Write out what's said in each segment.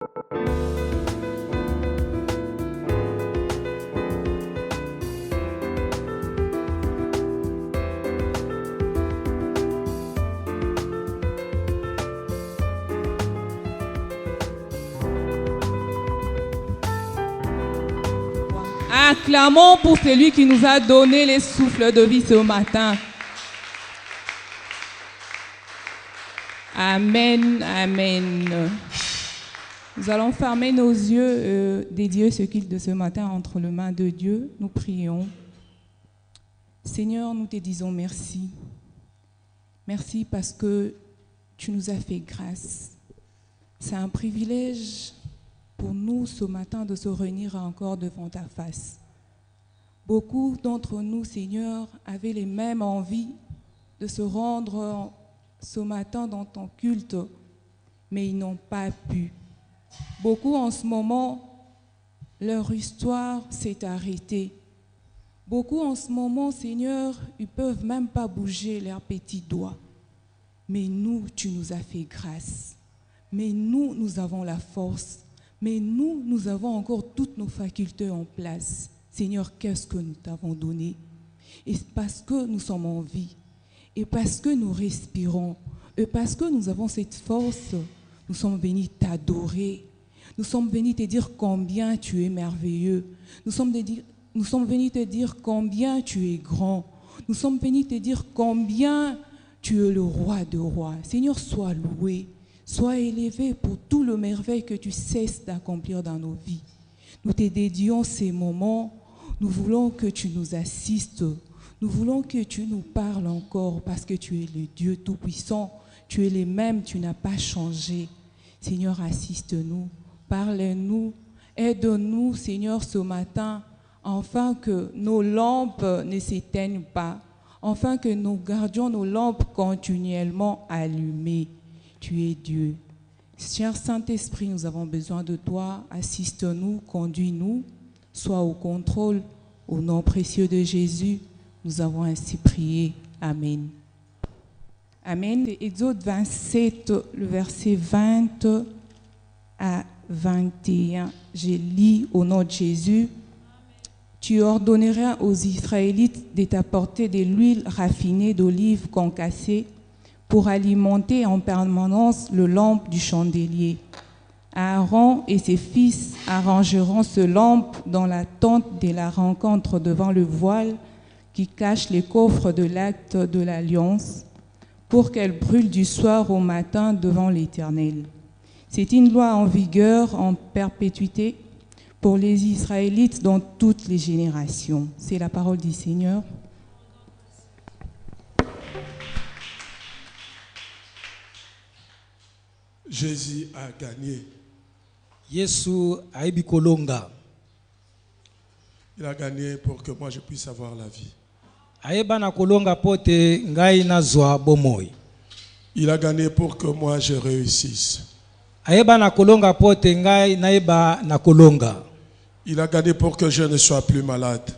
Acclamons pour celui qui nous a donné les souffles de vie ce matin. Amen, amen. Nous allons fermer nos yeux, dédier ce culte de ce matin entre les mains de Dieu. Nous prions. Seigneur, nous te disons merci. Merci parce que tu nous as fait grâce. C'est un privilège pour nous ce matin de se réunir encore devant ta face. Beaucoup d'entre nous, Seigneur, avaient les mêmes envies de se rendre ce matin dans ton culte, mais ils n'ont pas pu. Beaucoup en ce moment, leur histoire s'est arrêtée. Beaucoup en ce moment, Seigneur, ils ne peuvent même pas bouger leurs petits doigts. Mais nous, tu nous as fait grâce. Mais nous, nous avons la force. Mais nous, nous avons encore toutes nos facultés en place. Seigneur, qu'est-ce que nous t'avons donné? Et parce que nous sommes en vie, et parce que nous respirons, et parce que nous avons cette force, nous sommes venus t'adorer. Nous sommes venus te dire combien tu es merveilleux. Nous sommes venus te dire combien tu es grand. Nous sommes venus te dire combien tu es le roi de rois. Seigneur, sois loué. Sois élevé pour tout le merveille que tu cesses d'accomplir dans nos vies. Nous te dédions ces moments. Nous voulons que tu nous assistes. Nous voulons que tu nous parles encore parce que tu es le Dieu Tout-Puissant. Tu es le même, tu n'as pas changé. Seigneur, assiste-nous. Parle-nous. Aide-nous, Seigneur, ce matin, afin que nos lampes ne s'éteignent pas. Afin que nous gardions nos lampes continuellement allumées. Tu es Dieu. Cher Saint-Esprit, nous avons besoin de toi. Assiste-nous, conduis-nous. Sois au contrôle. Au nom précieux de Jésus, nous avons ainsi prié. Amen. Amen. Exode 27, le verset 20 à 21. Je lis au nom de Jésus. Tu ordonneras aux Israélites de t'apporter de l'huile raffinée d'olive concassée pour alimenter en permanence le lampe du chandelier. Aaron et ses fils arrangeront ce lampe dans la tente de la rencontre devant le voile qui cache les coffres de l'acte de l'alliance pour qu'elle brûle du soir au matin devant l'Éternel. C'est une loi en vigueur en perpétuité pour les Israélites dans toutes les générations. C'est la parole du Seigneur. Jésus a gagné. Yesu aibi kolonga. Il a gagné pour que moi je puisse avoir la vie. Aiba na kolonga pote ngai nazwa bomoi. Il a gagné pour que moi je réussisse. Aiba na kolonga pote ngai naiba na kolonga. Il a gagné pour que je ne sois plus malade.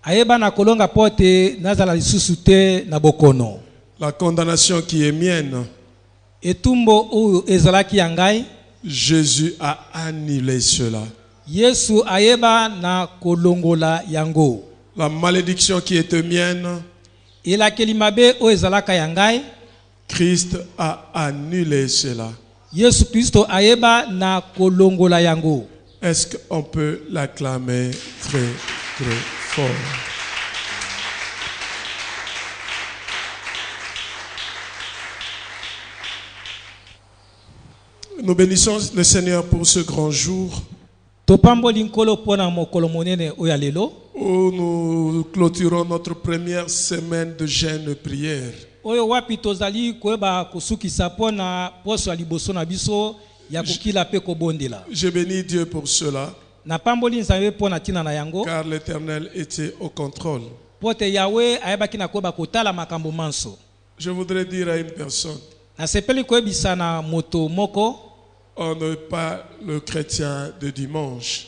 Aiba na kolonga pote nazala lisusu te na bokono. La condamnation qui est mienne, Etumbo oyo ezalaki ya ngai, Jésus a annulé cela. Yesu ayeba na kolongola yango. La malédiction qui était mienne, Elakeli mabe oyo ezalaka ya ngai, Christ a annulé cela. Yesu Kristo ayeba na kolongola yango. Est-ce qu'on peut l'acclamer très très fort? Nous bénissons le Seigneur pour ce grand jour où nous clôturons notre première semaine de jeûne et prière. Je bénis Dieu pour cela, car l'Éternel était au contrôle. Je voudrais dire à une personne, on n'est pas le chrétien de dimanche.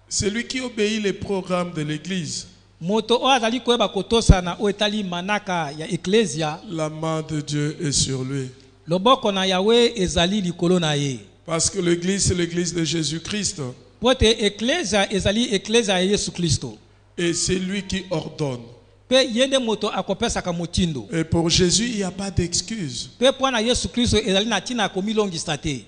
Celui qui obéit les programmes de l'église, la main de Dieu est sur lui. loboko na Yahweh ezali likolo na ye. Parce que l'église, c'est l'église de Jésus-Christ. Pote ecclesia ezali ecclesia ya Yesu Kristo. Et c'est lui qui ordonne. Pe yende moto akopesaka motindo. Et pour Jésus, il n'y a pas d'excuse. Pe pona Yesu Kristo ezali na tina komilongisa te.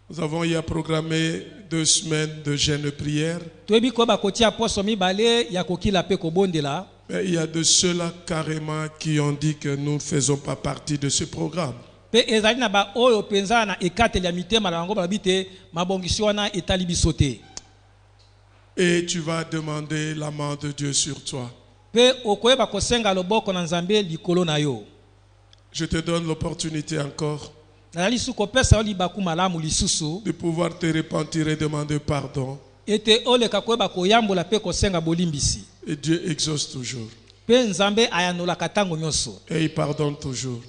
Nous avons hier programmé 2 semaines de jeûne et prière. Toyebi ko bakotia poso mibale ya kokila pe kobondela. Mais il y a de ceux-là carrément qui ont dit que nous ne faisons pas partie de ce programme. Pe ezali na ba oyo penza na ekateli ya mitema na bango balabite mabongisi wana etali biso te. Et tu vas demander la main de Dieu sur toi. Pe okoyeba kosenga loboko na Nzambe likolo na yo. Je te donne l'opportunité encore de pouvoir te repentir et demander pardon. Et Dieu exauce toujours. Et il pardonne toujours.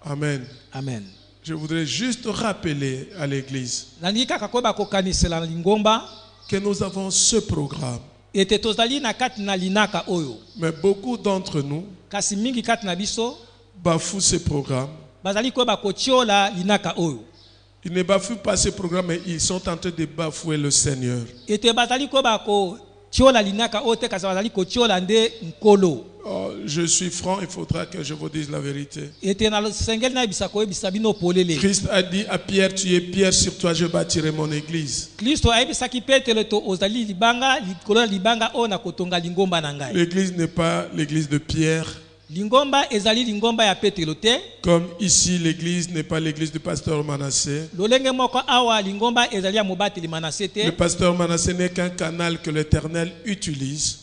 Amen. Amen. Je voudrais juste rappeler à l'église que nous avons ce programme. Mais beaucoup d'entre nous bafouent ce programme. Ils ne bafouent pas ce programme, mais ils sont en train de bafouer le Seigneur. Oh, je suis franc, il faudra que je vous dise la vérité. Christ a dit à Pierre, tu es Pierre, sur toi je bâtirai mon église. L'église n'est pas l'église de Pierre. Comme ici, l'église n'est pas l'église du pasteur Manassé. Le pasteur Manassé n'est qu'un canal que l'Éternel utilise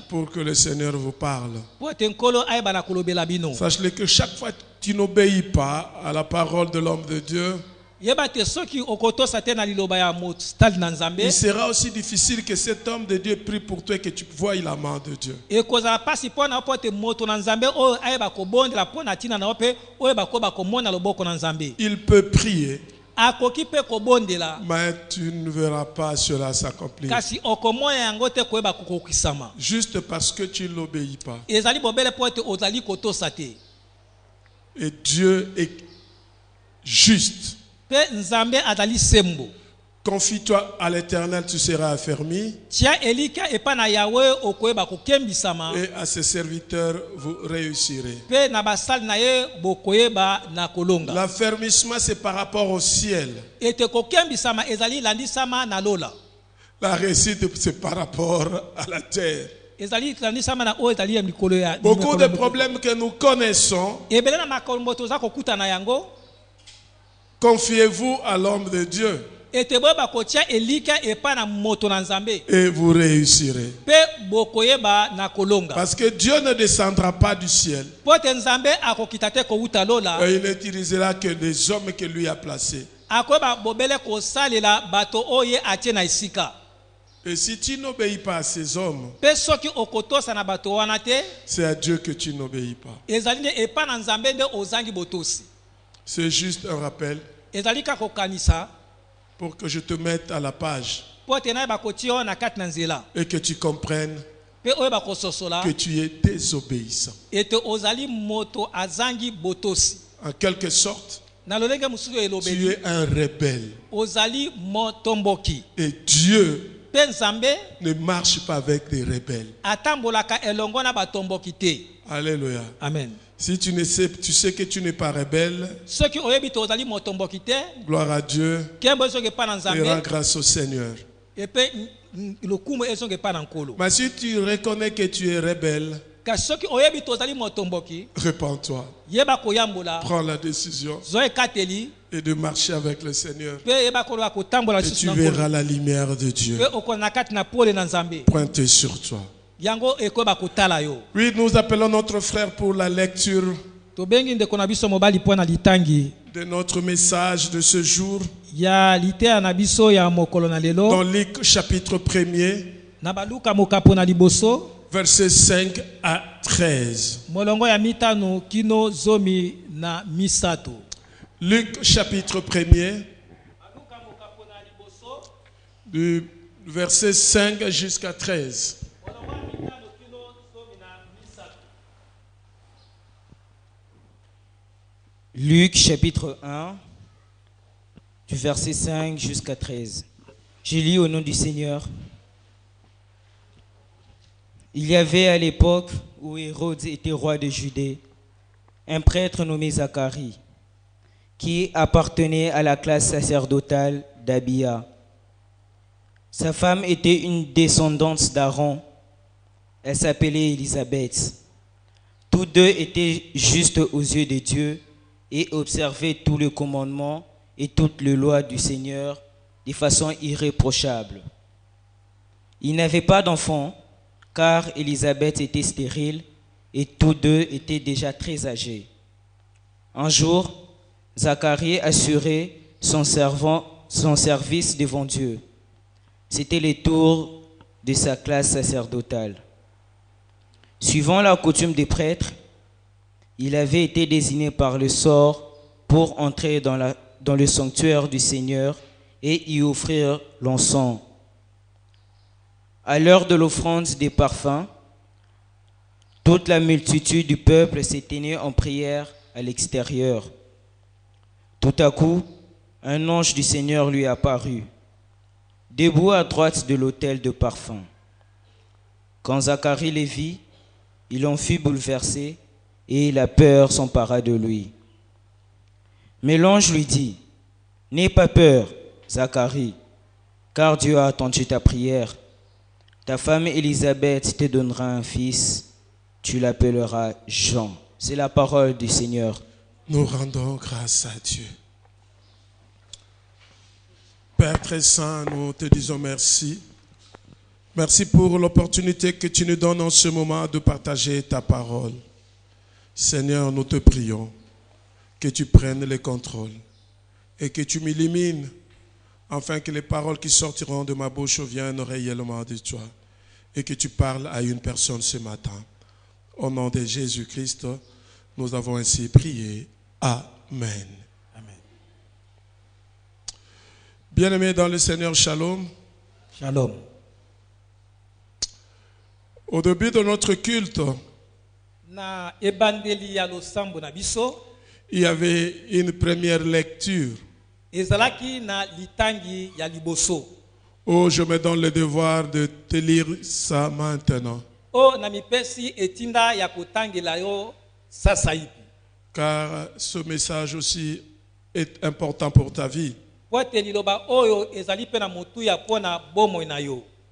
pour que le Seigneur vous parle. Sachez que chaque fois que tu n'obéis pas à la parole de l'homme de Dieu, il sera aussi difficile que cet homme de Dieu prie pour toi et que tu voies la main de Dieu. Il peut prier, mais tu ne verras pas cela s'accomplir. Juste parce que tu ne l'obéis pas. Et Dieu est juste. Confie-toi à l'Éternel, tu seras affermi. Et à ses serviteurs, vous réussirez. L'affermissement, c'est par rapport au ciel. La réussite, c'est par rapport à la terre. Beaucoup de problèmes que nous connaissons, confiez-vous à l'homme de Dieu et vous réussirez. Parce que Dieu ne descendra pas du ciel. Et il n'utilisera que des hommes que lui a placés. Et si tu n'obéis pas à ces hommes, c'est à Dieu que tu n'obéis pas. C'est juste un rappel pour que je te mette à la page et que tu comprennes que tu es désobéissant. En quelque sorte, tu es un rebelle. Et Dieu ne marche pas avec des rebelles. Alléluia. Amen. Si tu sais que tu n'es pas rebelle, gloire à Dieu et rends grâce au Seigneur. Mais si tu reconnais que tu es rebelle, répands-toi. Prends la décision et de marcher avec le Seigneur. Et tu verras la lumière de Dieu pointer sur toi. Oui, nous appelons notre frère pour la lecture de notre message de ce jour. Dans Luc chapitre 1er, versets 5 à 13. Luc chapitre 1er, du verset 5 jusqu'à 13. Luc chapitre 1, du verset 5 jusqu'à 13. Je lis au nom du Seigneur. Il y avait à l'époque où Hérode était roi de Judée, un prêtre nommé Zacharie, qui appartenait à la classe sacerdotale d'Abia. Sa femme était une descendante d'Aaron. Elle s'appelait Élisabeth. Tous deux étaient justes aux yeux de Dieu et observaient tous les commandements et toutes les lois du Seigneur de façon irréprochable. Ils n'avaient pas d'enfants, car Élisabeth était stérile et tous deux étaient déjà très âgés. Un jour, Zacharie assurait son service devant Dieu. C'était le tour de sa classe sacerdotale. Suivant la coutume des prêtres, il avait été désigné par le sort pour entrer dans le sanctuaire du Seigneur et y offrir l'encens. À l'heure de l'offrande des parfums, toute la multitude du peuple s'est tenue en prière à l'extérieur. Tout à coup, un ange du Seigneur lui apparut, debout à droite de l'autel de parfum. Quand Zacharie les vit, il en fut bouleversé et la peur s'empara de lui. Mais l'ange lui dit, « N'aie pas peur, Zacharie, car Dieu a entendu ta prière. Ta femme Élisabeth te donnera un fils, tu l'appelleras Jean. » C'est la parole du Seigneur. Nous rendons grâce à Dieu. Père très saint, nous te disons merci. Merci pour l'opportunité que tu nous donnes en ce moment de partager ta parole. Seigneur, nous te prions que tu prennes le contrôle et que tu m'illumines afin que les paroles qui sortiront de ma bouche viennent réellement de toi et que tu parles à une personne ce matin. Au nom de Jésus-Christ, nous avons ainsi prié. Amen. Amen. Bien-aimés dans le Seigneur, shalom. Shalom. Au début de notre culte, il y avait une première lecture où je me donne le devoir de te lire ça maintenant. Car ce message aussi est important pour ta vie.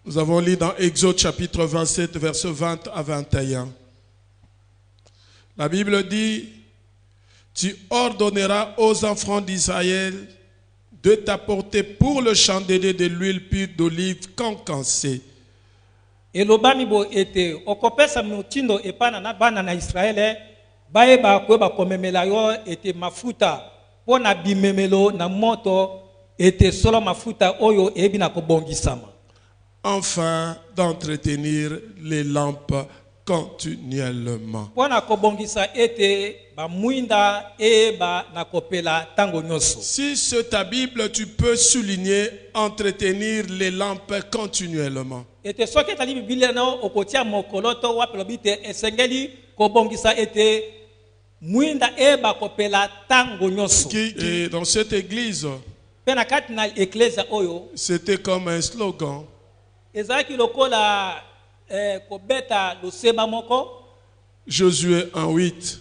Nous avons lu dans Exode chapitre 27, versets 20 à 21. La Bible dit, « Tu ordonneras aux enfants d'Israël de t'apporter pour le chandelier de l'huile pure d'olive concassée. » Enfin, d'entretenir les lampes continuellement. Si c'est ta Bible, tu peux souligner entretenir les lampes continuellement. Et dans cette église, c'était comme un slogan. Josué 1:8.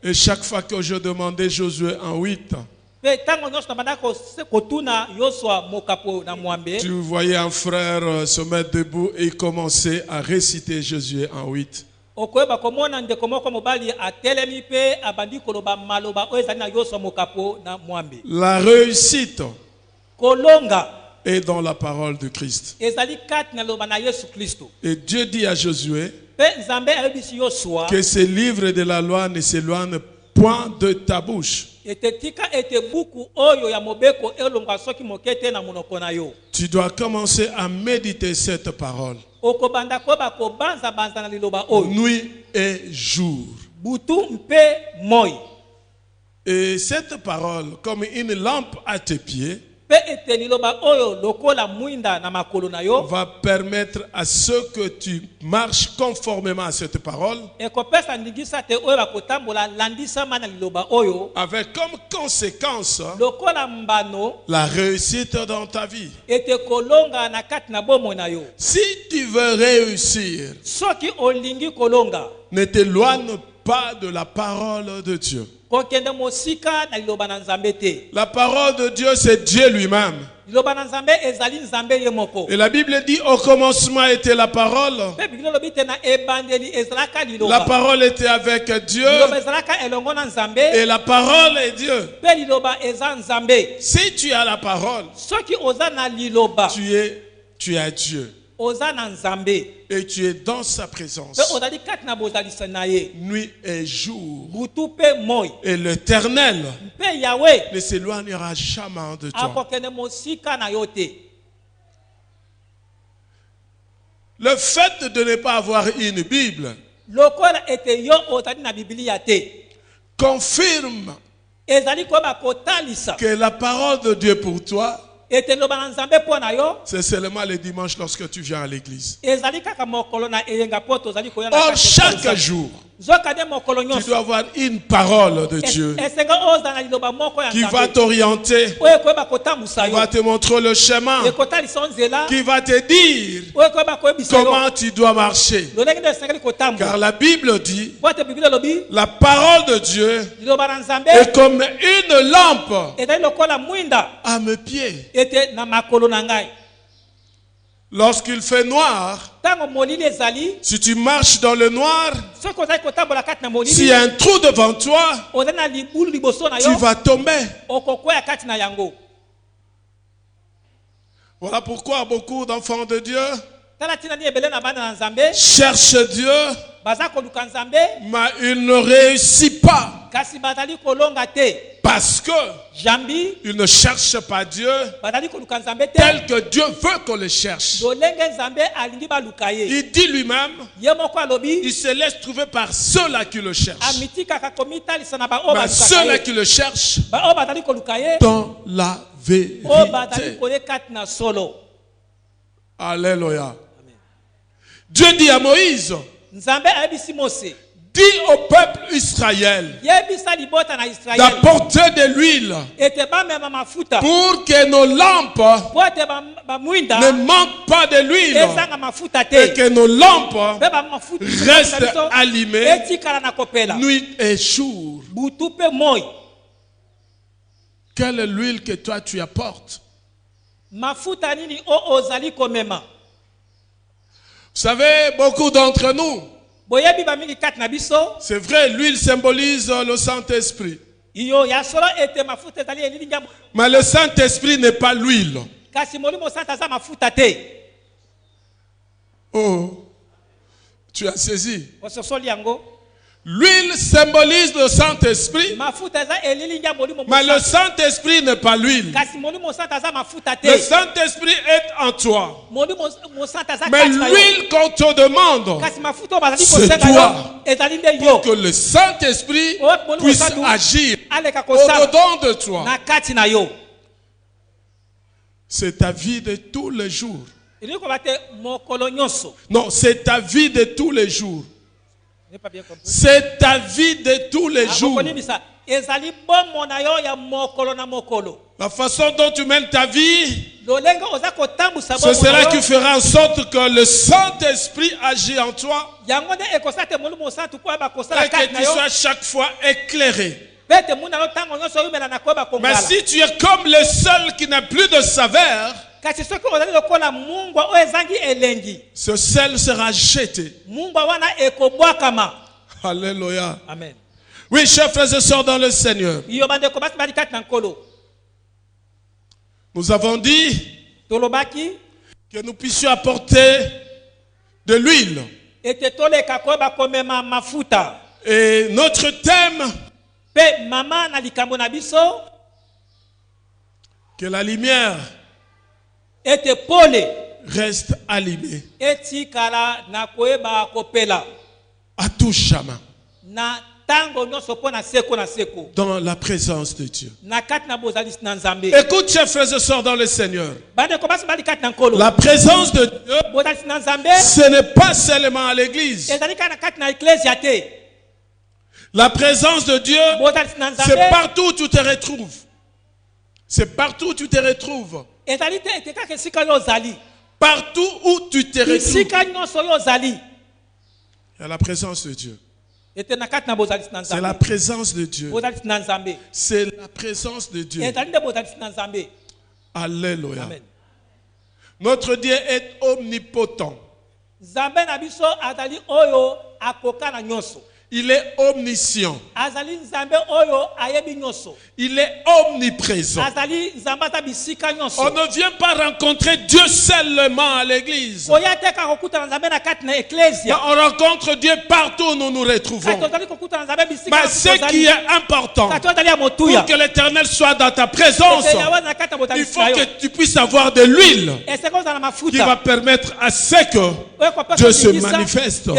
Et chaque fois que je demandais Josué 1:8, tu voyais un frère se mettre debout et commencer à réciter Josué 1:8. La réussite est dans la parole de Christ. Et Dieu dit à Josué que ces livres de la loi ne s'éloignent point de ta bouche. Tu dois commencer à méditer cette parole. Nuit et jour. Et cette parole, comme une lampe à tes pieds, va permettre à ceux que tu marches conformément à cette parole, avec comme conséquence la réussite dans ta vie. Si tu veux réussir, ne t'éloigne pas de la parole de Dieu. La parole de Dieu, c'est Dieu lui-même. Et la Bible dit, au commencement était la parole. La parole était avec Dieu. Et la parole est Dieu. Si tu as la parole, tu es Dieu. Et tu es dans sa présence nuit et jour. Et l'Éternel ne s'éloignera jamais de toi. Le fait de ne pas avoir une Bible confirme que la parole de Dieu pour toi, c'est seulement le dimanche lorsque tu viens à l'église. Or, chaque jour, tu dois avoir une parole de Dieu qui va t'orienter, qui va te montrer le chemin, qui va te dire comment tu dois marcher. Car la Bible dit, la parole de Dieu est comme une lampe à mes pieds. Lorsqu'il fait noir, si tu marches dans le noir, s'il y a un trou devant toi, tu vas tomber. Voilà pourquoi beaucoup d'enfants de Dieu cherchent Dieu, mais ils ne réussissent pas. Parce que ils ne cherchent pas Dieu tel que Dieu veut qu'on le cherche. Il dit lui-même, il se laisse trouver par ceux-là qui le cherchent. Par ceux-là qui le cherchent dans la vérité. Alléluia. Dieu dit à Moïse, dis au peuple Israël d'apporter de l'huile pour que nos lampes ne manquent pas de l'huile et que nos lampes restent allumées nuit et jour. Quelle est l'huile que toi tu apportes? Vous savez, beaucoup d'entre nous, c'est vrai, l'huile symbolise le Saint-Esprit. Mais le Saint-Esprit n'est pas l'huile. Oh, tu as saisi. L'huile symbolise le Saint-Esprit, mais le Saint-Esprit n'est pas l'huile. Le Saint-Esprit est en toi. Mais l'huile qu'on te demande, c'est toi. Pour que le Saint-Esprit puisse agir au-dedans de toi. C'est ta vie de tous les jours. Non, c'est ta vie de tous les jours. C'est ta vie de tous les jours. La façon dont tu mènes ta vie, c'est cela qui fera en sorte que le Saint-Esprit agit en toi et que tu sois chaque fois éclairé. Mais si tu es comme le seul qui n'a plus de saveur, ce sel sera jeté. Alléluia. Amen. Oui, chers frères et sœurs dans le Seigneur, nous avons dit que nous puissions apporter de l'huile. Et notre thème, que la lumière reste allumée à tout jamais. dans la présence de Dieu. Écoute, chers frères et sœurs dans le Seigneur. La présence de Dieu, ce n'est pas seulement à l'église. La présence de Dieu, c'est partout où tu te retrouves. C'est partout où tu te retrouves. Partout où tu te retrouves. Il y a la présence de Dieu. C'est la présence de Dieu. C'est la présence de Dieu. Alléluia. Notre Dieu est omnipotent. Il est omniscient. Il est omniprésent. On ne vient pas rencontrer Dieu seulement à l'église. On rencontre Dieu partout où nous nous retrouvons. Mais ce qui est important, pour que l'Éternel soit dans ta présence, il faut que tu puisses avoir de l'huile qui va permettre à ce que Dieu se manifeste.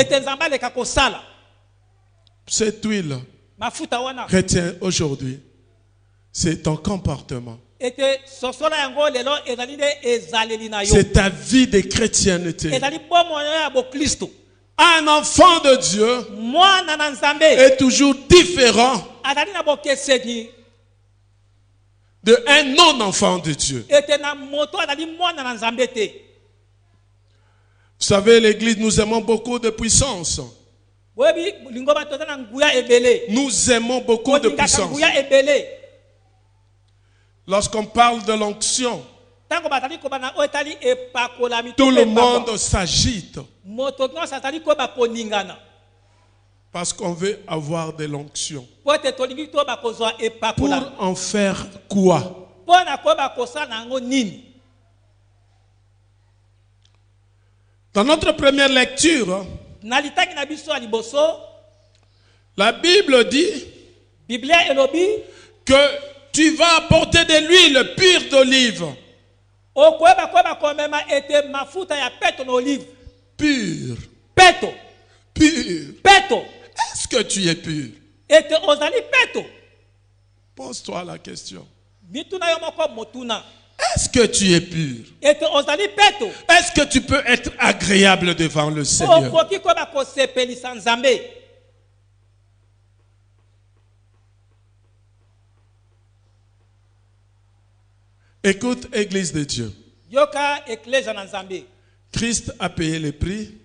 Cette huile, chrétien aujourd'hui, c'est ton comportement. C'est ta vie de chrétienté. Un enfant de Dieu est toujours différent d'un non-enfant de Dieu. Vous savez, l'Église, nous aimons beaucoup de puissance. Nous aimons beaucoup de puissance. Lorsqu'on parle de l'onction, tout le monde s'agite parce qu'on veut avoir de l'onction. Pour en faire quoi? Dans notre première lecture, la Bible dit que tu vas apporter de l'huile pure d'olive. Pure. Pure. Est-ce que tu es pur? Pose-toi la question. Est-ce que tu es pur? Est-ce que tu peux être agréable devant le Seigneur? Écoute, Église de Dieu. Christ a payé le prix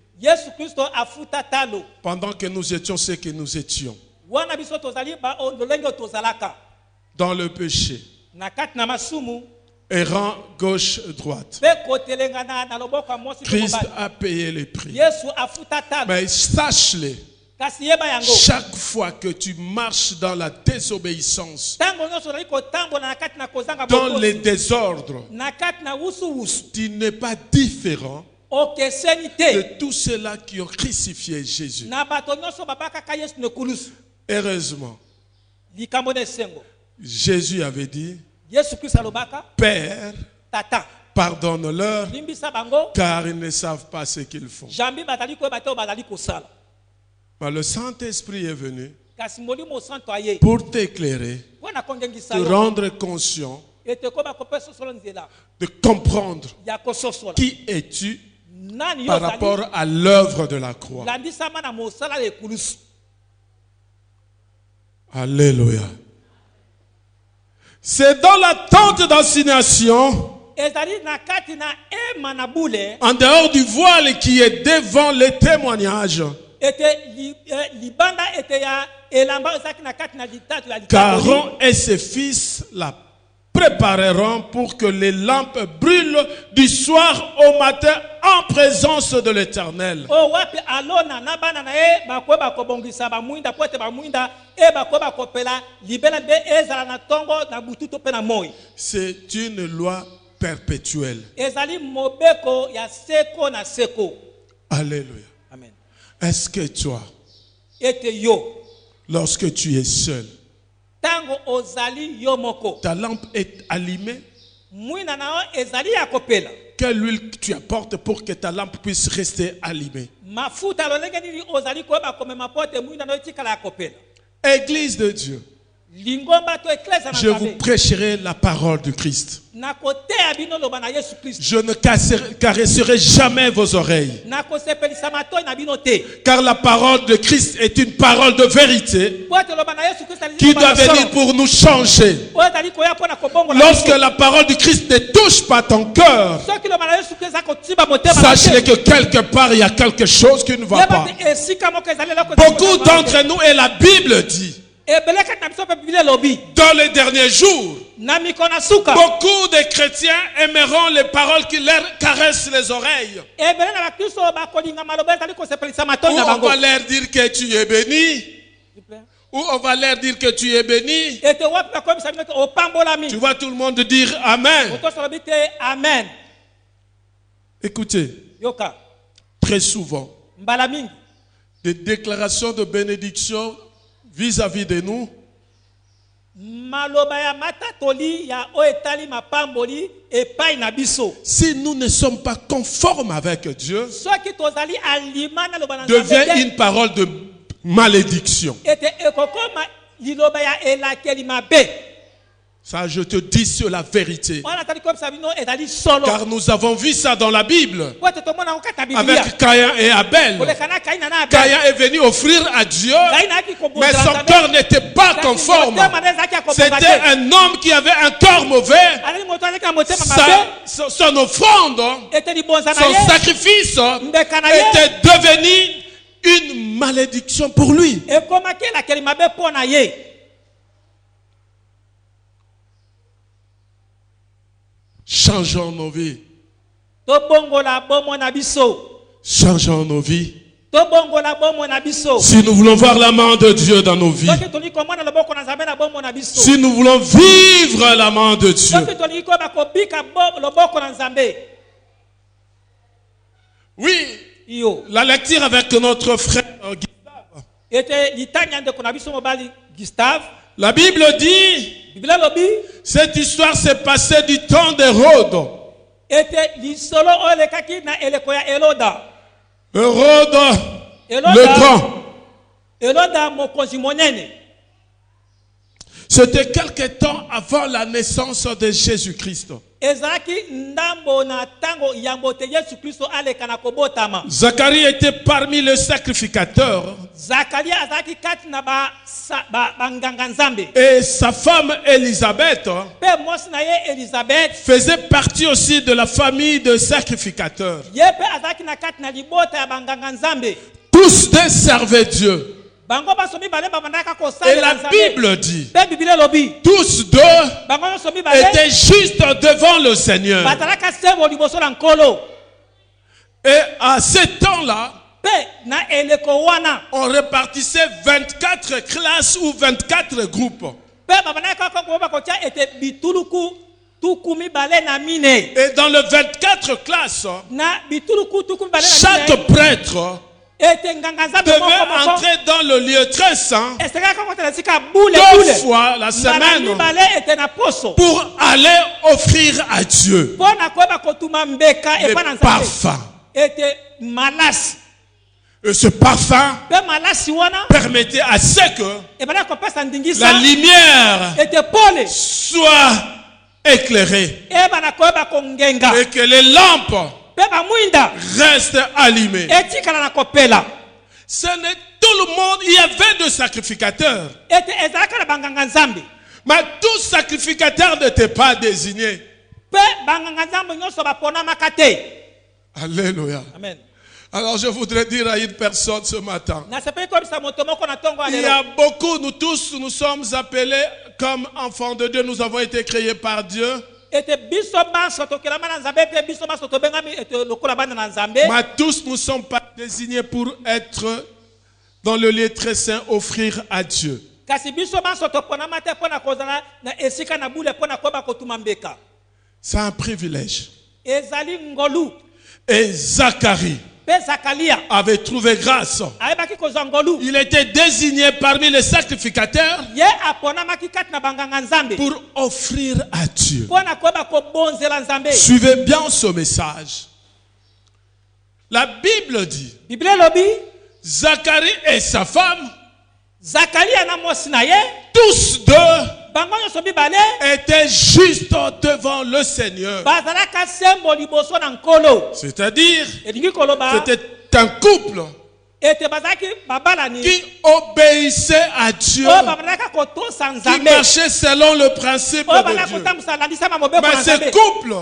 pendant que nous étions ce que nous étions. Dans le péché. Errant gauche-droite. Christ a payé le prix. Mais sache-le, chaque fois que tu marches dans la désobéissance, dans les désordres, tu n'es pas différent de tous ceux-là qui ont crucifié Jésus. Heureusement, Jésus avait dit, Père, pardonne-leur, car ils ne savent pas ce qu'ils font. Mais le Saint-Esprit est venu pour t'éclairer, te rendre conscient, de comprendre qui es-tu par rapport à l'œuvre de la croix. Alléluia. C'est dans la tente d'assignation, en dehors du voile qui est devant les témoignages, qu'Aaron et ses fils la prépareront pour que les lampes brûlent du soir au matin en présence de l'Éternel. C'est une loi perpétuelle. Alléluia. Amen. Est-ce que toi, lorsque tu es seul, ta lampe est allumée? Quelle huile tu apportes pour que ta lampe puisse rester allumée? Église de Dieu, je vous prêcherai la parole du Christ. Je ne caresserai jamais vos oreilles. Car la parole de Christ est une parole de vérité qui doit venir pour nous changer. Lorsque la parole du Christ ne touche pas ton cœur, sachez que quelque part il y a quelque chose qui ne va pas. Beaucoup d'entre nous, et la Bible dit, dans les derniers jours, beaucoup de chrétiens aimeront les paroles qui leur caressent les oreilles. Ou on va leur dire que tu es béni. Ou on va leur dire que tu es béni. Tu vois tout le monde dire Amen. Écoutez, très souvent, des déclarations de bénédiction vis-à-vis de nous, si nous ne sommes pas conformes avec Dieu, devient une parole de malédiction. Ça, je te dis sur la vérité. Car nous avons vu ça dans la Bible. Avec Caïn et Abel. Caïn est venu offrir à Dieu, mais son cœur n'était pas conforme. C'était un homme qui avait un cœur mauvais. Son offrande, son sacrifice était devenu une malédiction pour lui. Changeons nos vies. Changeons nos vies. Si nous voulons voir la main de Dieu dans nos vies. Si nous voulons vivre la main de Dieu. Oui, la lecture avec notre frère Gustave. La Bible dit, cette histoire s'est passée du temps d'Hérode. Hérode le Grand. C'était quelque temps avant la naissance de Jésus-Christ. Zacharie était parmi les sacrificateurs. Et sa femme Élisabeth faisait partie aussi de la famille des sacrificateurs. Tous deux servaient Dieu. Et la Bible dit, tous deux étaient juste devant le Seigneur. Et à ce temps-là, on répartissait 24 classes ou 24 groupes. Et dans les 24 classes, chaque prêtre devait entrer dans le lieu très saint 2 fois la semaine pour aller offrir à Dieu les parfums. Et ce parfum permettait à ce que la lumière soit éclairée et que les lampes restent allumées. Ce n'est tout le monde. Il y avait deux sacrificateurs. Mais tous sacrificateurs n'étaient pas désignés. Alléluia. Amen. Alors je voudrais dire à une personne ce matin. Il y a beaucoup, nous tous, nous sommes appelés comme enfants de Dieu. Nous avons été créés par Dieu. Mais tous ne sont pas désignés pour être dans le lieu très saint, offrir à Dieu. C'est un privilège. Et Zacharie avait trouvé grâce. Il était désigné parmi les sacrificateurs pour offrir à Dieu. Suivez bien ce message. La Bible dit, Zacharie et sa femme Tous deux étaient juste devant le Seigneur. C'est-à-dire, c'était un couple qui obéissait à Dieu, qui marchait selon le principe de Dieu. Mais ce couple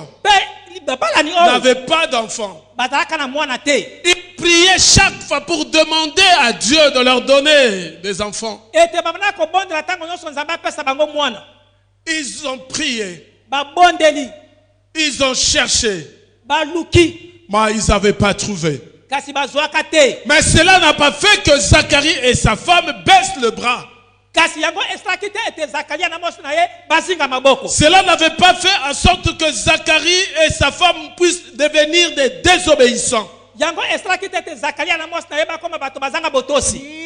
n'avait pas d'enfant. Ils priaient chaque fois pour demander à Dieu de leur donner des enfants. Ils ont prié. Ils ont cherché. Mais ils n'avaient pas trouvé. Mais cela n'a pas fait que Zacharie et sa femme baissent le bras. Cela n'avait pas fait en sorte que Zacharie et sa femme puissent devenir des désobéissants.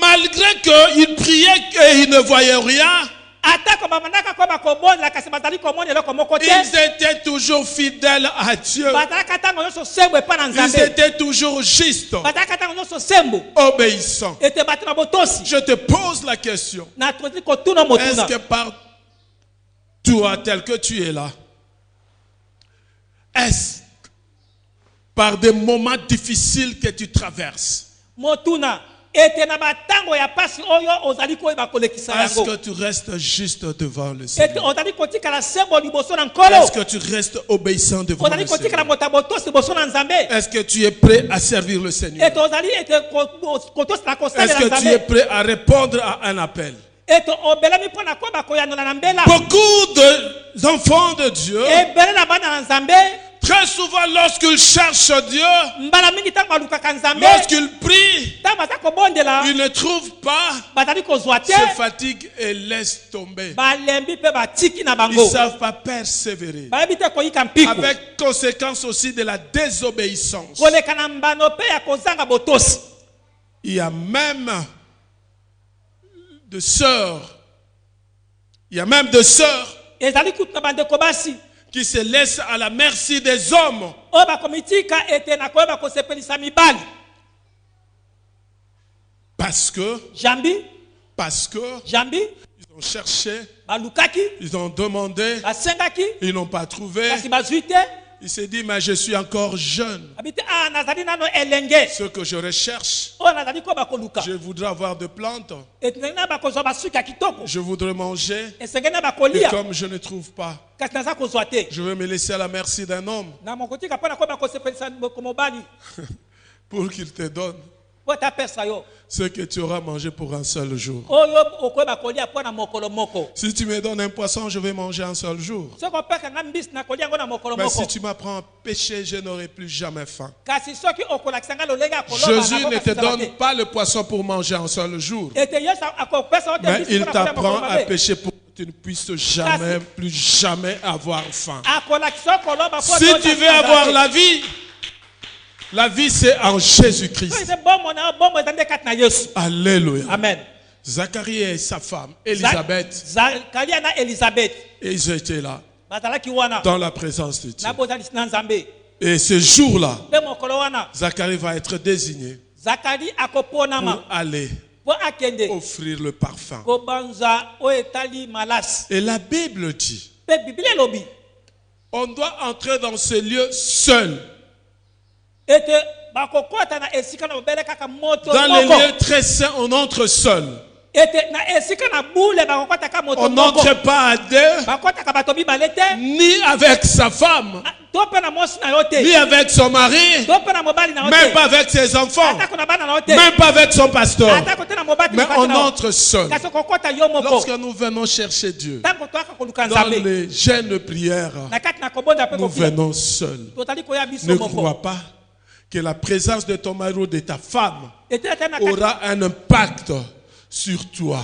Malgré qu'ils priaient et ils ne voyaient rien, ils étaient toujours fidèles à Dieu. Ils étaient toujours justes, obéissants. Je te pose la question. Est-ce que par toi, tel que tu es là, est-ce par des moments difficiles que tu traverses, est-ce que tu restes juste devant le Seigneur? Est-ce que tu restes obéissant devant le Seigneur? Est-ce que tu es prêt à servir le Seigneur? Est-ce que tu es prêt à répondre à un appel? Beaucoup d'enfants de Dieu, très souvent lorsqu'ils cherchent Dieu, lorsqu'ils prient, ils ne trouvent pas, se fatiguent et laissent tomber. Ils ne savent pas persévérer. Avec conséquence aussi de la désobéissance. Il y a même de sœurs. Il y a même de sœurs qui se laissent à la merci des hommes. Parce que ils ont cherché, ils ont demandé, ils n'ont pas trouvé. Il s'est dit, mais je suis encore jeune. Ce que je recherche, je voudrais avoir de plantes. Je voudrais manger. Et comme je ne trouve pas, je vais me laisser à la merci d'un homme pour qu'il te donne ce que tu auras mangé pour un seul jour. Si tu me donnes un poisson, je vais manger un seul jour. Mais si tu m'apprends à pêcher, je n'aurai plus jamais faim. Jésus ne te donne pas le poisson pour manger un seul jour. Mais il t'apprend à pêcher pour que tu ne puisses jamais, plus jamais avoir faim. Si tu veux avoir la vie c'est en Jésus-Christ. Alléluia. Amen. Zacharie et sa femme, Élisabeth, ils étaient là, dans la présence de Dieu. Et ce jour-là, Zacharie va être désigné pour aller offrir le parfum. Et la Bible dit, on doit entrer dans ce lieu seul. Dans les lieux très saints, on entre seul. On n'entre pas à deux, ni avec sa femme, ni avec son mari, même pas avec ses enfants, même pas avec son pasteur. Mais on entre seul. Lorsque nous venons chercher Dieu, dans les jeûnes de prière, nous venons seuls. Ne crois pas que la présence de ton mari ou de ta femme aura un impact sur toi.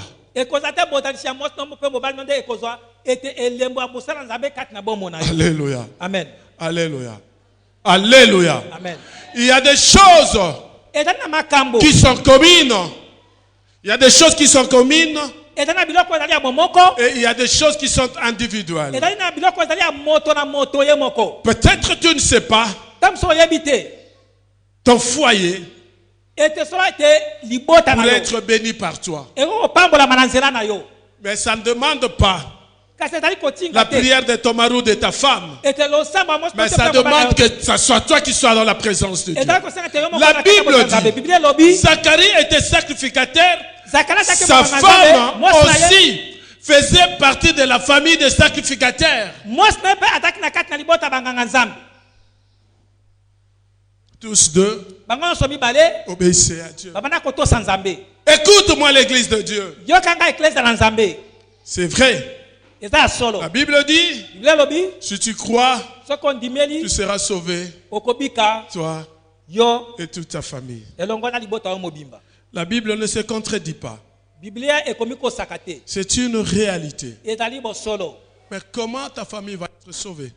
Alléluia. Amen. Alléluia. Alléluia. Amen. Il y a des choses qui sont communes. Il y a des choses qui sont communes. Et il y a des choses qui sont individuelles. Peut-être tu ne sais pas. Ton foyer pour être béni par toi. Mais ça ne demande pas la prière de ton mari ou de ta femme. Mais ça demande que ce soit toi qui sois dans la présence de Dieu. La Bible dit, Zacharie était sacrificateur. Sa femme aussi faisait partie de la famille des sacrificateurs. Tous deux obéissaient à Dieu. Écoute-moi l'église de Dieu. C'est vrai. La Bible dit, si tu crois, tu seras sauvé, toi et toute ta famille. La Bible ne se contredit pas. C'est une réalité. Mais comment ta famille va être sauvée?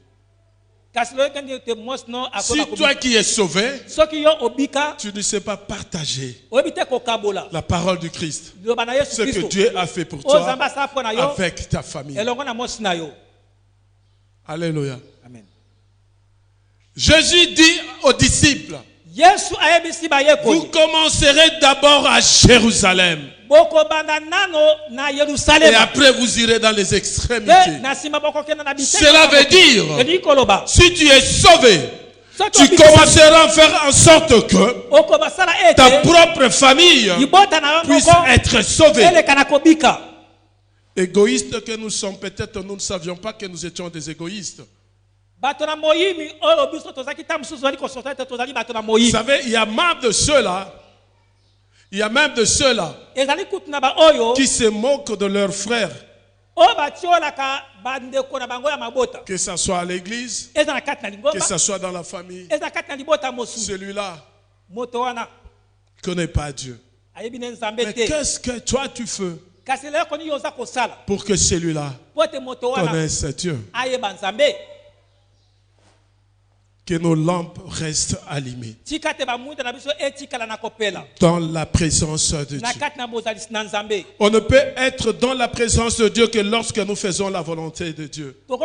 Si toi qui es sauvé, tu ne sais pas partager la parole du Christ, ce que Dieu a fait pour toi avec ta famille. Alléluia. Amen. Jésus dit aux disciples, vous commencerez d'abord à Jérusalem. Et après vous irez dans les extrémités. Cela veut dire, si tu es sauvé, tu commenceras à faire en sorte que ta propre famille puisse être sauvée. Égoïstes que nous sommes, peut-être nous ne savions pas que nous étions des égoïstes. Vous savez, il y a même de ceux-là. Il y a même de ceux-là qui se moquent de leurs frères. Que ce soit à l'église, que ce soit dans la famille, celui-là ne connaît pas Dieu. Mais qu'est-ce que toi tu fais pour que celui-là connaisse Dieu? Que nos lampes restent allumées dans la présence de Dieu. On ne peut être dans la présence de Dieu que lorsque nous faisons la volonté de Dieu. La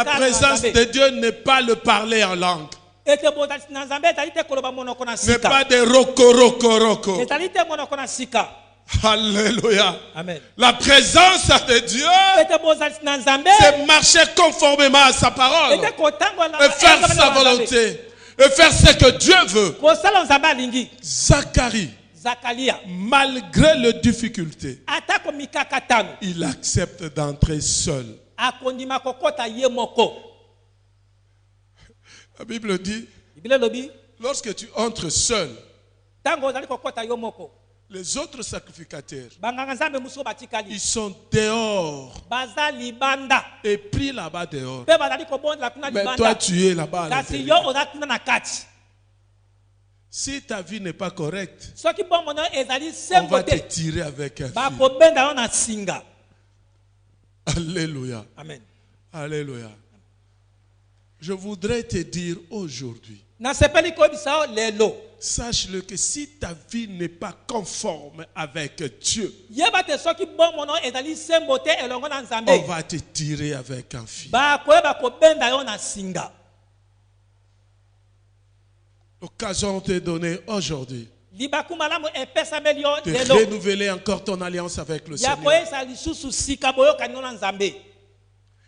présence de Dieu n'est pas le parler en langue. N'est pas de roko. Alléluia. Amen. La présence de Dieu, c'est marcher conformément à sa parole et faire sa volonté et faire ce que Dieu veut. Zacharie, malgré les difficultés, il accepte d'entrer seul. La Bible dit, lorsque tu entres seul, les autres sacrificateurs, ils sont dehors et pris là-bas dehors. Mais toi, tu es là-bas à l'intérieur. Si ta vie n'est pas correcte, on va te tirer avec un fil. Alléluia. Amen. Alléluia. Je voudrais te dire aujourd'hui, sache-le que si ta vie n'est pas conforme avec Dieu, on va te tirer avec un fil. L'occasion t'est donnée aujourd'hui de renouveler encore ton alliance avec le Seigneur.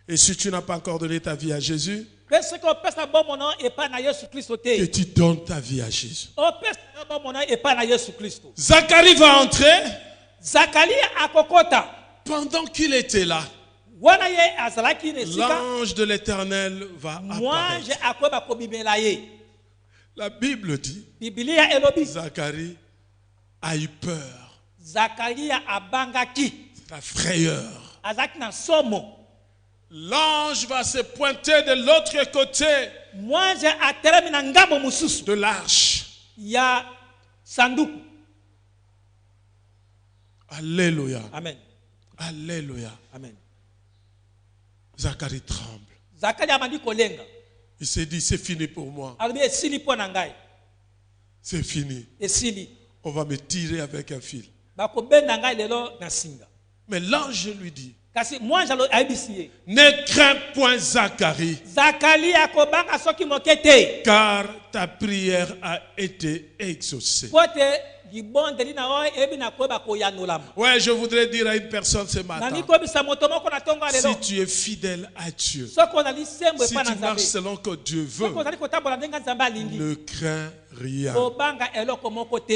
Et si tu n'as pas encore donné ta vie à Jésus, que tu donnes ta vie à Jésus. Zacharie va entrer. Pendant qu'il était là, l'ange de l'Éternel va apparaître. La Bible dit, Zacharie a eu peur. La frayeur. L'ange va se pointer de l'autre côté de l'arche. Alléluia. Amen. Alléluia. Amen. Zacharie tremble. Il s'est dit, c'est fini pour moi. C'est fini. On va me tirer avec un fil. Mais l'ange lui dit, Ne crains point Zacharie, car ta prière a été exaucée. Ouais, je voudrais dire à une personne ce matin, si tu es fidèle à Dieu, si tu marches selon ce que Dieu veut, ne crains rien,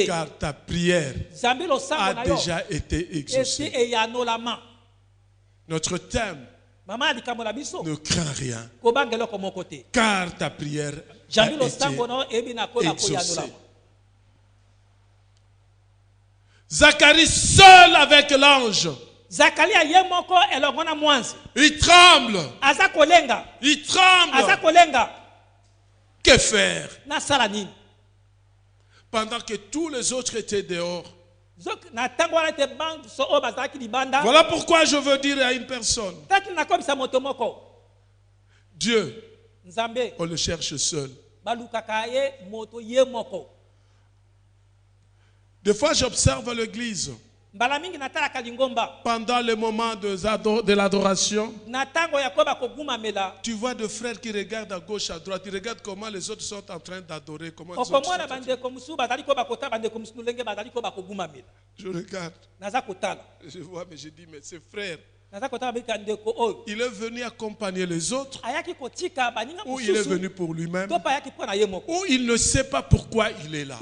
car ta prière a déjà été exaucée. Notre thème, ne crains rien, car ta prière a été exaucée. Zacharie seul avec l'ange, il tremble. Il tremble. Que faire? Pendant que tous les autres étaient dehors. Voilà pourquoi je veux dire à une personne, Dieu, on le cherche seul. Des fois, j'observe l'église. Pendant le moment de l'adoration, tu vois des frères qui regardent à gauche, à droite. Ils regardent comment les autres sont en train d'adorer. Je regarde. Je vois, mais je dis, mais ces frères, il est venu accompagner les autres, ou il est venu pour lui-même, ou il ne sait pas pourquoi il est là.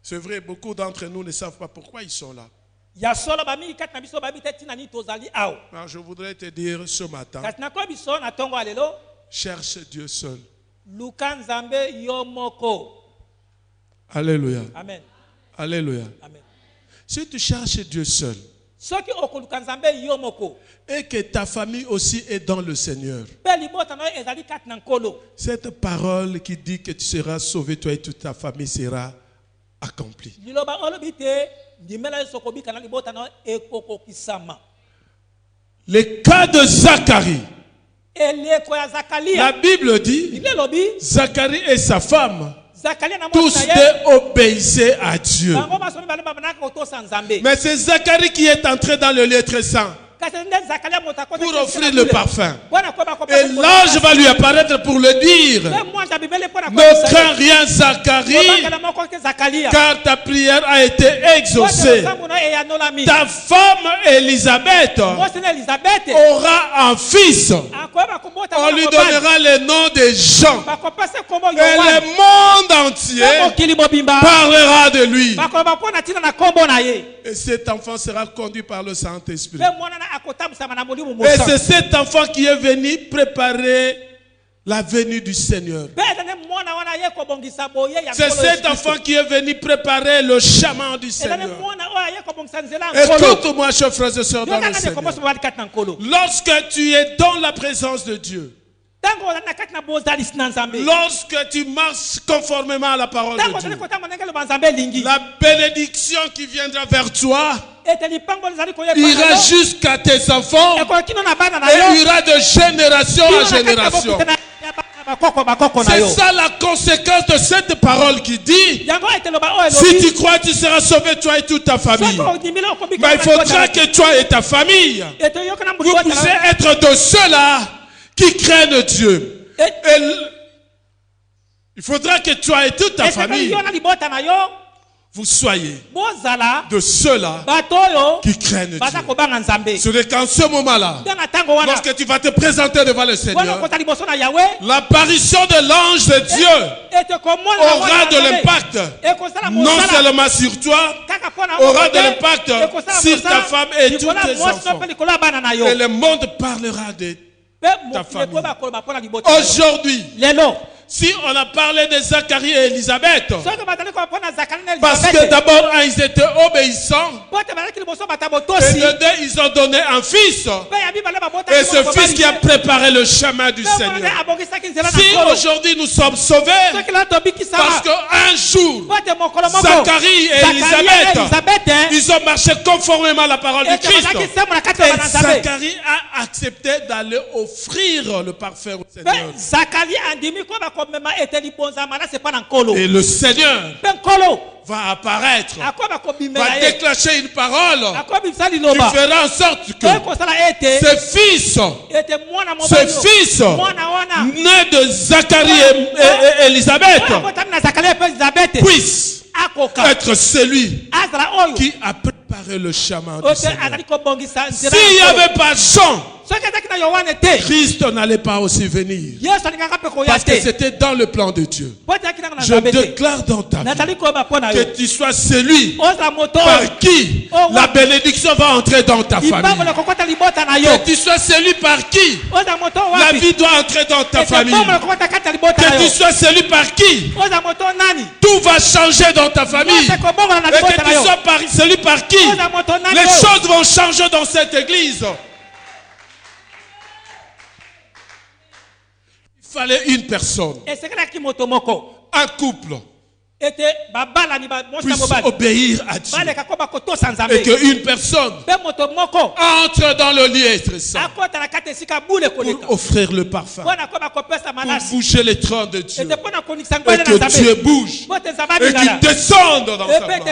C'est vrai, beaucoup d'entre nous ne savent pas pourquoi ils sont là. Alors je voudrais te dire ce matin, cherche Dieu seul. Alléluia. Amen. Alléluia. Amen. Si tu cherches Dieu seul, et que ta famille aussi est dans le Seigneur, cette parole qui dit que tu seras sauvé, toi et toute ta famille sera accomplie. Le cas de Zacharie, la Bible dit, Zacharie et sa femme, tous deux obéissaient à Dieu. Mais c'est Zacharie qui est entré dans le lieu très saint pour offrir le parfum. Et l'ange va lui apparaître pour le dire, ne crains rien Zacharie, car ta prière a été exaucée. Ta femme Élisabeth aura un fils. On lui donnera le nom de Jean. Et le monde entier parlera de lui. Et cet enfant sera conduit par le Saint-Esprit. Et c'est cet enfant qui est venu préparer la venue du Seigneur. C'est cet enfant qui est venu préparer le chemin du Seigneur. Écoute-moi, chers frères et sœurs dans le Seigneur. Lorsque tu es dans la présence de Dieu, lorsque tu marches conformément à la parole de Dieu, la bénédiction qui viendra vers toi ira jusqu'à tes enfants et ira de génération à génération. C'est ça la conséquence de cette parole qui dit, si tu crois, tu seras sauvé, toi et toute ta famille. Mais il faudra que toi et ta famille, vous puissiez être de ceux-là qui craignent Dieu. Et il faudra que toi et toute ta famille, vous soyez de ceux-là qui craignent Dieu. C'est qu'en ce moment-là, lorsque tu vas te présenter devant le Seigneur, l'apparition de l'ange de Dieu aura de l'impact, non seulement sur toi, aura de l'impact sur ta femme et tous tes enfants. Et le monde parlera de ta famille. Aujourd'hui, si on a parlé de Zacharie et Élisabeth, parce que d'abord ils étaient obéissants, et de deux ils ont donné un fils, et ce fils qui a préparé le chemin du Seigneur. Si aujourd'hui nous sommes sauvés, parce qu'un jour Zacharie et Élisabeth, ils ont marché conformément à la parole du Christ, et Zacharie a accepté d'aller offrir le parfum au Seigneur. Et le Seigneur va apparaître, va déclencher une parole qui fera en sorte que ce fils, né de Zacharie et Élisabeth, puisse être celui qui a préparé le chemin du Seigneur. S'il n'y avait pas Jean, Christ n'allait pas aussi venir. Parce que c'était dans le plan de Dieu. Je déclare dans ta vie que tu sois celui par qui la bénédiction va entrer dans ta famille. Que tu sois celui par qui la vie doit entrer dans ta famille. Que tu sois celui par qui tout va changer dans ta famille. Et que tu sois celui par qui les choses vont changer dans cette église. Il fallait une personne, un couple, puisse obéir à Dieu. Et qu'une personne entre dans le lieu stressant pour offrir le parfum, pour bouger les trônes de Dieu. Et que Dieu bouge et qu'il descende dans sa gloire.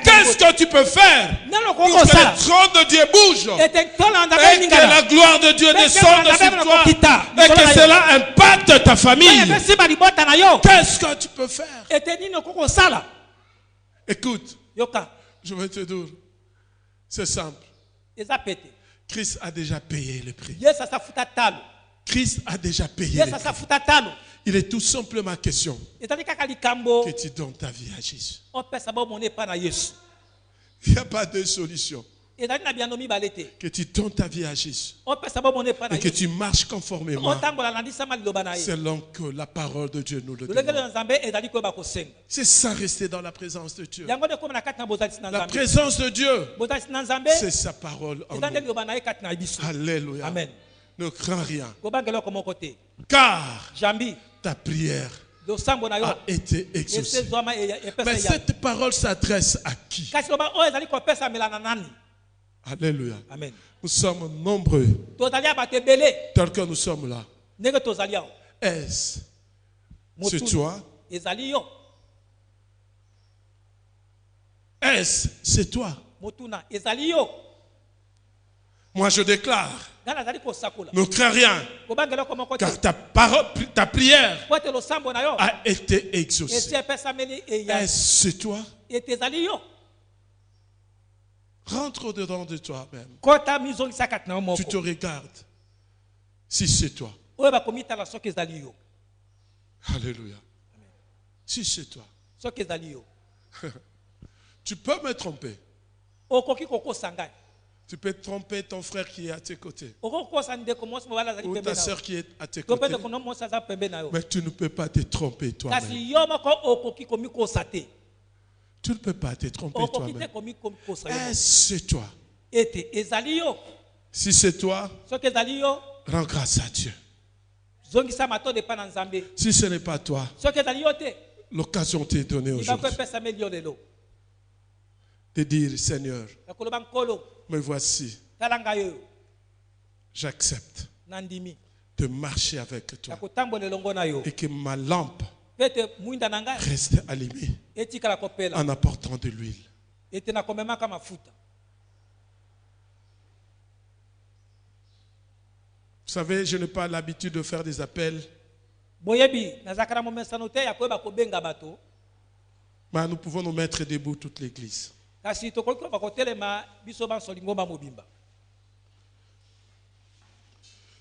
Qu'est-ce que tu peux faire pour que le trône de Dieu bouge et que la gloire de Dieu descende sur toi et que cela impacte ta famille? Qu'est-ce que tu peux faire? Écoute, je vais te dire, c'est simple. Christ a déjà payé le prix. Christ a déjà payé le prix. Il est tout simplement question que tu donnes ta vie à Jésus. Il n'y a pas de solution. Que tu donnes ta vie à Jésus et que tu marches conformément selon que la parole de Dieu nous le demande. C'est ça, rester dans la présence de Dieu. La présence de Dieu, c'est sa parole en nous. Alléluia. Amen. Ne crains rien, car ta prière a été exaucée. Mais cette parole s'adresse à qui? Alléluia. Amen. Nous sommes nombreux. Tel que nous sommes là. Est-ce c'est toi? Est-ce c'est toi? Moi je déclare, ne crains rien, car ta prière a été exaucée. Est-ce c'est toi? Rentre au-dedans de toi-même. Tu te regardes. Si c'est toi. Alléluia. Si c'est toi. Tu peux me tromper. Tu peux tromper ton frère qui est à tes côtés. Ou ta soeur qui est à tes côtés. Mais tu ne peux pas te tromper toi-même. Tu ne peux pas te tromper toi-même. Est-ce toi? Si c'est toi, rends grâce à Dieu. Si ce n'est pas toi, l'occasion t'est donnée aujourd'hui de dire, Seigneur, me voici. J'accepte de marcher avec toi et que ma lampe reste allumée en apportant de l'huile. Vous savez, je n'ai pas l'habitude de faire des appels. Mais nous pouvons nous mettre debout toute l'église.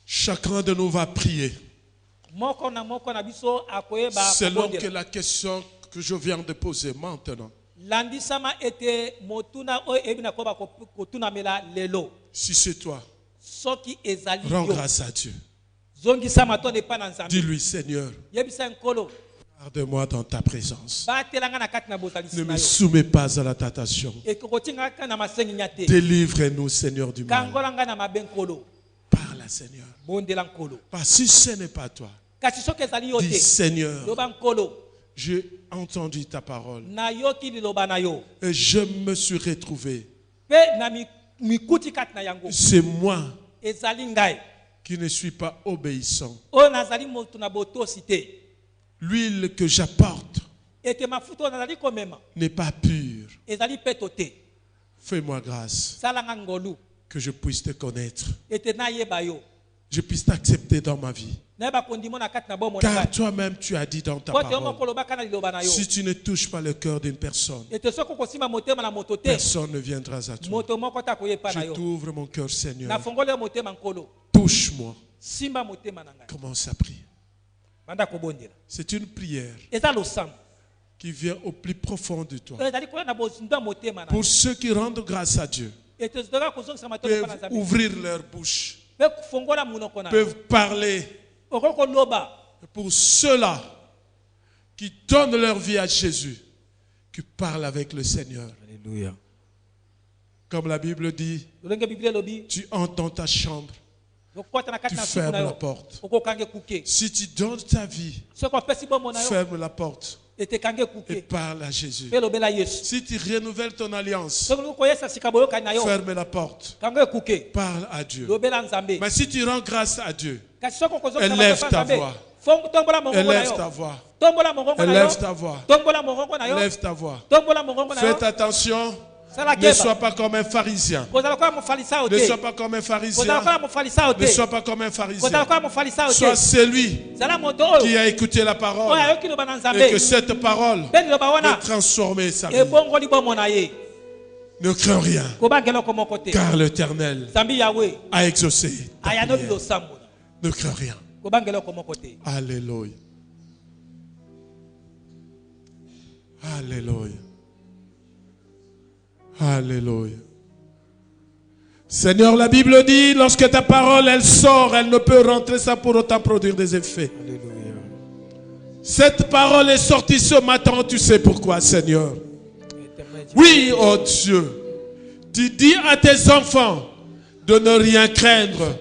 Chacun de nous va prier selon que la question que je viens de poser maintenant. Si c'est toi, rends grâce à Dieu. Dis-lui, Seigneur, garde-moi dans ta présence. Ne me soumets pas à la tentation. Délivre-nous, Seigneur, du mal. Parle, Seigneur. Parce que si ce n'est pas toi, dis, Seigneur, j'ai entendu ta parole et je me suis retrouvé. C'est moi qui ne suis pas obéissant. L'huile que j'apporte n'est pas pur. Fais-moi grâce que je puisse te connaître, je puisse t'accepter dans ma vie. Car toi-même tu as dit dans ta parole, si tu ne touches pas le cœur d'une personne, personne ne viendra à toi. Je t'ouvre mon cœur, Seigneur. Touche-moi. Commence à prier. C'est une prière qui vient au plus profond de toi. Pour ceux qui rendent grâce à Dieu, peuvent ouvrir leur bouche, peuvent parler. Pour ceux-là qui donnent leur vie à Jésus, qui parlent avec le Seigneur. Alléluia. Comme la Bible dit, tu entres dans ta chambre, tu fermes la porte. Si tu donnes ta vie, ferme la porte et parle à Jésus. Si tu renouvelles ton alliance, ferme la porte, parle à Dieu. Mais si tu rends grâce à Dieu, élève ta voix. Élève ta voix. Élève ta voix. Élève ta voix. Faites attention. Ne sois pas comme un pharisien. Ne sois pas comme un pharisien. Ne sois pas comme un pharisien. Sois celui qui a écouté la parole et que cette parole peut transformer sa vie. Ne crains rien, car l'Éternel a exaucé ta prière. Ne crains rien. Alléluia. Alléluia. Alléluia. Seigneur, la Bible dit, lorsque ta parole, elle sort, elle ne peut rentrer sans pour autant produire des effets. Alléluia. Cette parole est sortie ce matin, tu sais pourquoi, Seigneur. Oui, oh Dieu, tu dis à tes enfants de ne rien craindre,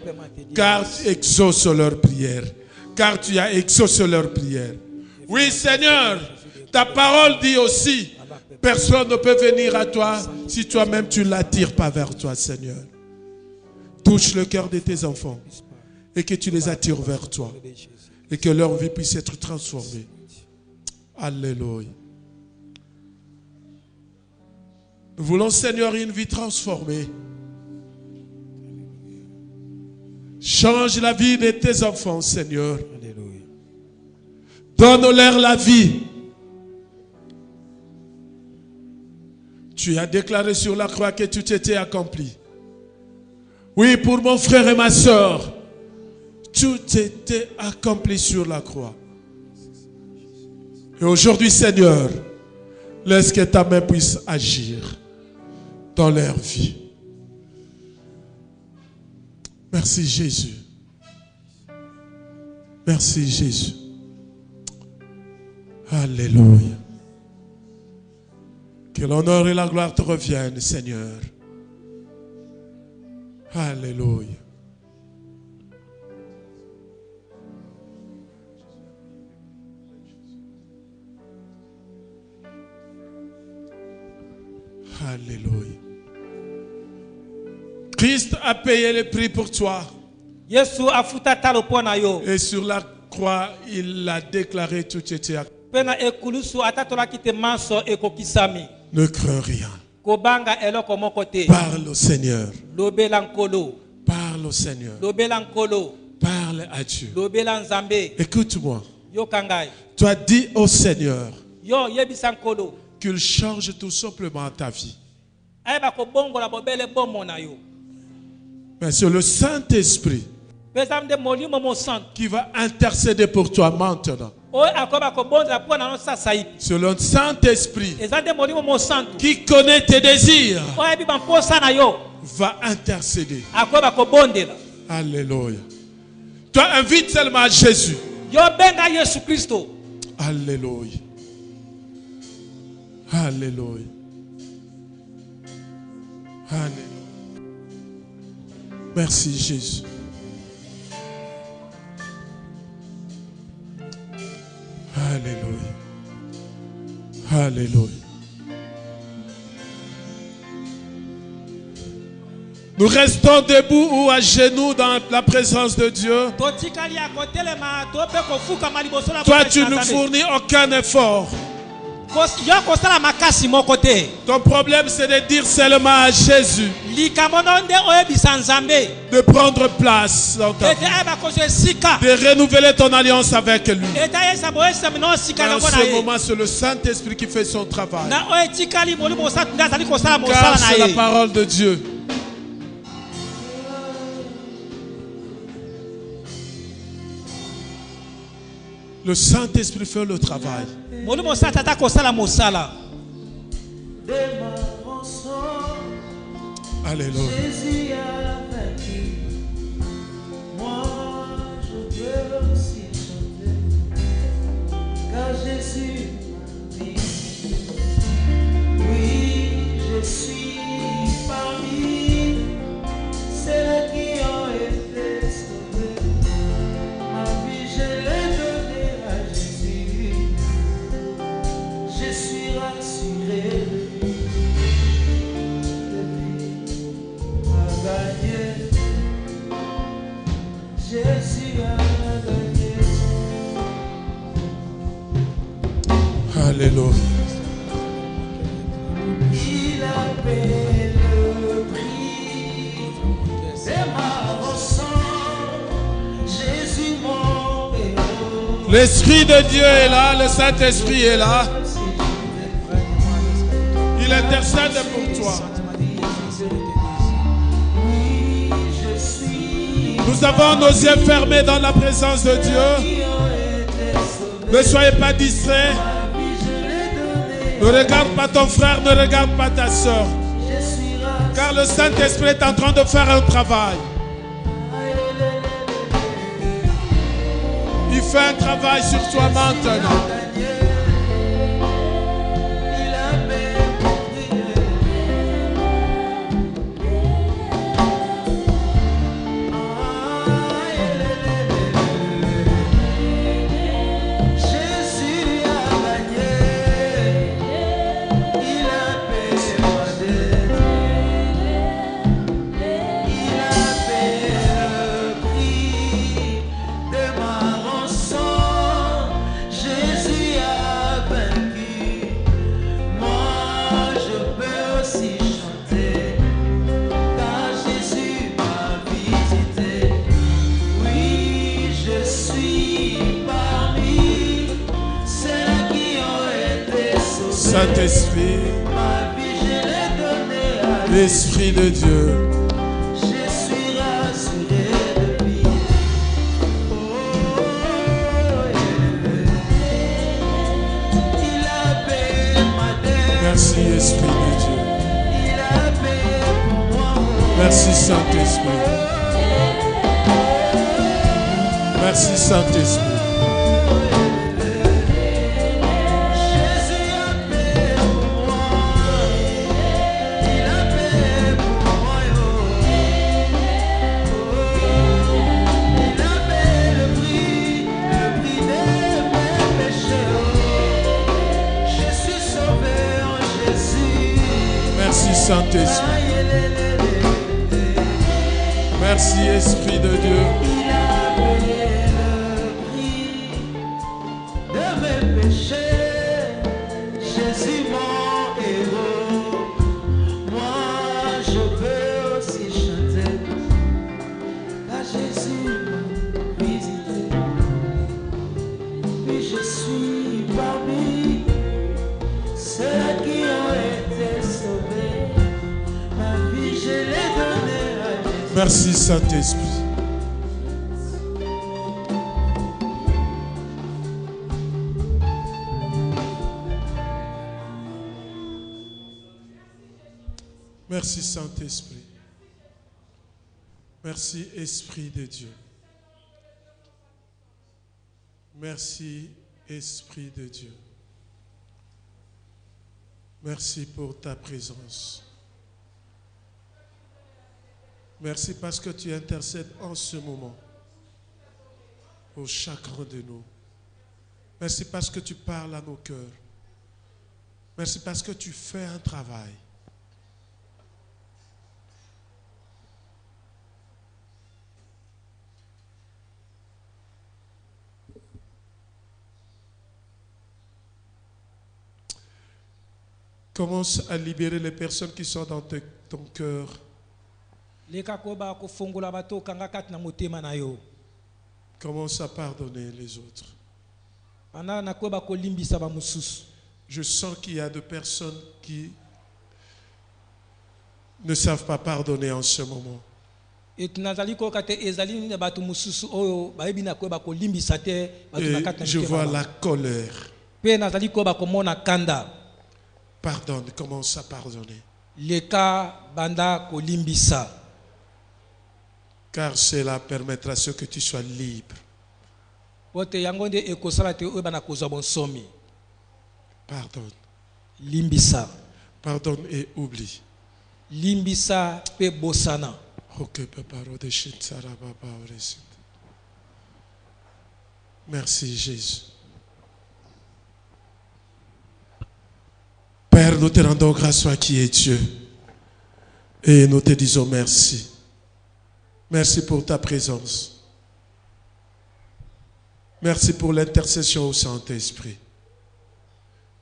car tu exauces leur prière. Car tu as exaucé leur prière. Oui, Seigneur, ta parole dit aussi, personne ne peut venir à toi si toi-même tu ne l'attires pas vers toi, Seigneur. Touche le cœur de tes enfants et que tu les attires vers toi et que leur vie puisse être transformée. Alléluia. Nous voulons, Seigneur, une vie transformée. Change la vie de tes enfants, Seigneur. Donne-leur la vie. Tu as déclaré sur la croix que tout était accompli. Oui, pour mon frère et ma soeur, tout était accompli sur la croix. Et aujourd'hui, Seigneur, laisse que ta main puisse agir dans leur vie. Merci Jésus. Merci Jésus. Alléluia. Que l'honneur et la gloire te reviennent, Seigneur. Alléluia. Alléluia. Christ a payé le prix pour toi. Et sur la croix, il a déclaré tout était accompli. Ne crains rien. Parle au Seigneur. Parle au Seigneur. Parle à Dieu. Écoute-moi. Tu as dit au Seigneur qu'il change tout simplement ta vie. Mais c'est le Saint-Esprit qui va intercéder pour toi maintenant. C'est le Saint-Esprit qui connaît tes désirs va intercéder. Alléluia. Toi invite seulement Jésus. Alléluia. Alléluia. Alléluia. Merci Jésus. Alléluia. Alléluia. Nous restons debout ou à genoux dans la présence de Dieu. Toi, tu ne fournis aucun effort. Ton problème, c'est de dire seulement à Jésus de prendre place dans ta vie, de renouveler ton alliance avec lui. En ce moment, c'est le Saint-Esprit qui fait son travail. Car c'est la parole de Dieu. Le Saint-Esprit fait le travail. Alléluia. Moi, je veux aussi chanter, car Jésus m'a dit, oui, je suis parmi ceux qui ont été sauvés. Ma vie, je l'ai donnée à Jésus. Je suis rassuré de lui. Jésus a gagné. Alléluia. Il a payé le prix de ma rançon. Jésus mon héros. L'Esprit de Dieu est là, le Saint-Esprit est là. Il intercède pour toi. Nous avons nos yeux fermés dans la présence de Dieu. Ne soyez pas distraits. Ne regarde pas ton frère, ne regarde pas ta soeur. Car le Saint-Esprit est en train de faire un travail. Il fait un travail sur toi maintenant. Saint-Esprit, l'Esprit de Dieu. Je suis rassuré de lui. Il a payé ma dette. Merci, Esprit de Dieu. Il a payé pour moi. Merci, Saint-Esprit. Merci, Saint-Esprit. Saint-Esprit. Merci, Esprit de Dieu. Il a payé le prix de mes péchés. Jésus mon héros. Moi je veux aussi chanter, car Jésus m'a visité. Oui, je suis parmi ceux qui ont été sauvés. Merci Saint-Esprit. Merci Saint-Esprit. Merci Esprit de Dieu. Merci Esprit de Dieu. Merci pour ta présence. Merci parce que tu intercèdes en ce moment pour chacun de nous. Merci parce que tu parles à nos cœurs. Merci parce que tu fais un travail. Commence à libérer les personnes qui sont dans ton cœur. Commence à pardonner les autres. Je sens qu'il y a des personnes qui ne savent pas pardonner en ce moment. Et je vois la colère. Pardonne, commence à pardonner. Car cela permettra à ce que tu sois libre. Pardonne. Pardonne et oublie. Limbisa pe bosana. Merci Jésus. Père, nous te rendons grâce, toi qui es Dieu. Et nous te disons merci. Merci pour ta présence. Merci pour l'intercession au Saint-Esprit.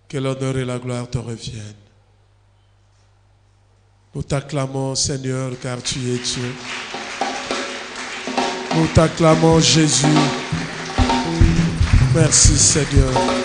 Que l'honneur et la gloire te reviennent. Nous t'acclamons, Seigneur, car tu es Dieu. Nous t'acclamons, Jésus. Merci, Seigneur.